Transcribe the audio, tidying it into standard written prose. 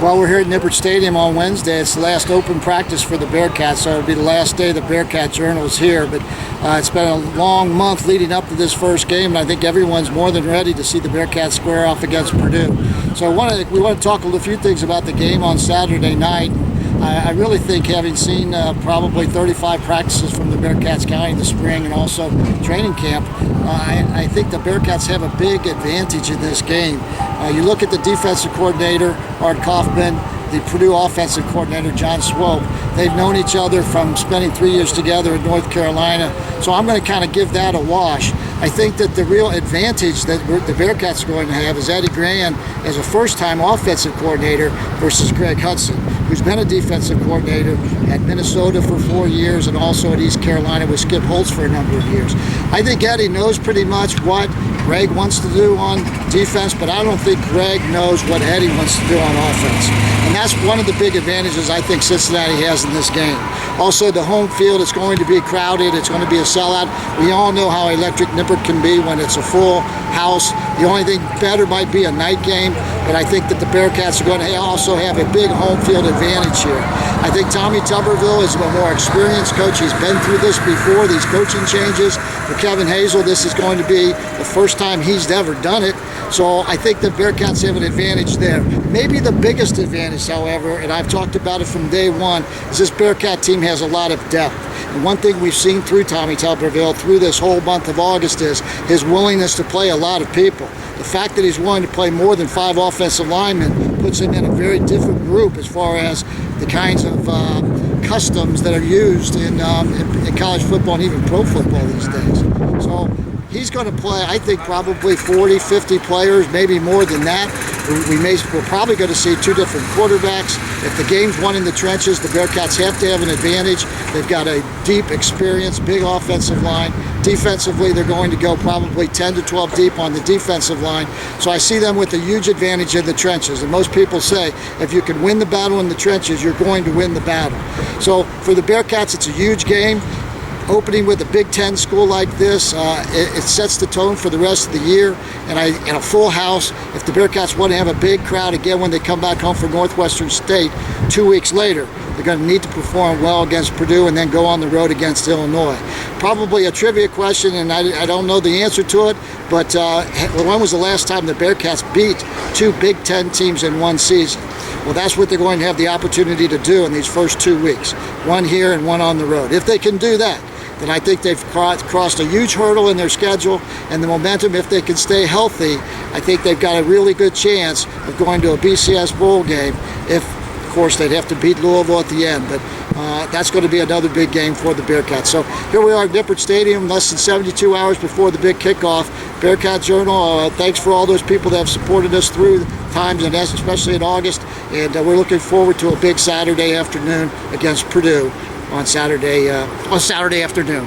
Well, we're here at Nippert Stadium on Wednesday. It's the last open practice for the Bearcats, so it'll be the last day the Bearcat Journal is here. But it's been a long month leading up to this first game, and I think everyone's more than ready to see the Bearcats square off against Purdue. So we want to talk a few things about the game on Saturday night. I really think, having seen probably 35 practices from the Bearcats County in the spring and also training camp, I think the Bearcats have a big advantage in this game. You look at the defensive coordinator, Art Kaufman, the Purdue offensive coordinator, John Swope. They've known each other from spending 3 years together in North Carolina. So I'm going to kind of give that a wash. I think that the real advantage that the Bearcats are going to have is Eddie Gran as a first-time offensive coordinator versus Greg Hudson, who's been a defensive coordinator at Minnesota for 4 years and also at East Carolina with Skip Holtz for a number of years. I think Eddie knows pretty much what Greg wants to do on defense, but I don't think Greg knows what Eddie wants to do on offense. And that's one of the big advantages I think Cincinnati has in this game. Also, the home field is going to be crowded. It's going to be a sellout. We all know how electric Nippert can be when it's a full house. The only thing better might be a night game, but I think that the Bearcats are going to also have a big home field advantage here. I think Tommy Tuberville is a more experienced coach. He's been through this before, these coaching changes. For Kevin Hazel, this is going to be the first time he's ever done it. So I think the Bearcats have an advantage there. Maybe the biggest advantage, however, and I've talked about it from day one, is this Bearcat team has a lot of depth. And one thing we've seen through Tommy Tuberville through this whole month of August is his willingness to play a lot of people. The fact that he's willing to play more than 5 offensive linemen puts him in a very different group as far as the kinds of customs that are used in college football and even pro football these days. So he's going to play, I think, probably 40, 50 players, maybe more than that. We're probably going to see 2 different quarterbacks. If the game's won in the trenches, the Bearcats have to have an advantage. They've got a deep, experienced, big offensive line. Defensively, they're going to go probably 10 to 12 deep on the defensive line. So I see them with a huge advantage in the trenches. And most people say, if you can win the battle in the trenches, you're going to win the battle. So for the Bearcats, it's a huge game. Opening with a Big Ten school like this, it sets the tone for the rest of the year. And in a full house, if the Bearcats want to have a big crowd again when they come back home for Northwestern State 2 weeks later, they're going to need to perform well against Purdue and then go on the road against Illinois. Probably a trivia question, and I don't know the answer to it, but when was the last time the Bearcats beat 2 Big Ten teams in one season? Well, that's what they're going to have the opportunity to do in these first 2 weeks. One here and one on the road. If they can do that, then I think they've crossed a huge hurdle in their schedule, and the momentum, if they can stay healthy, I think they've got a really good chance of going to a BCS bowl game. If, of course, they'd have to beat Louisville at the end, but that's going to be another big game for the Bearcats. So here we are at Nippert Stadium, less than 72 hours before the big kickoff. Bearcat Journal, thanks for all those people that have supported us through times, and especially in August, and we're looking forward to a big Saturday afternoon against Purdue on Saturday afternoon.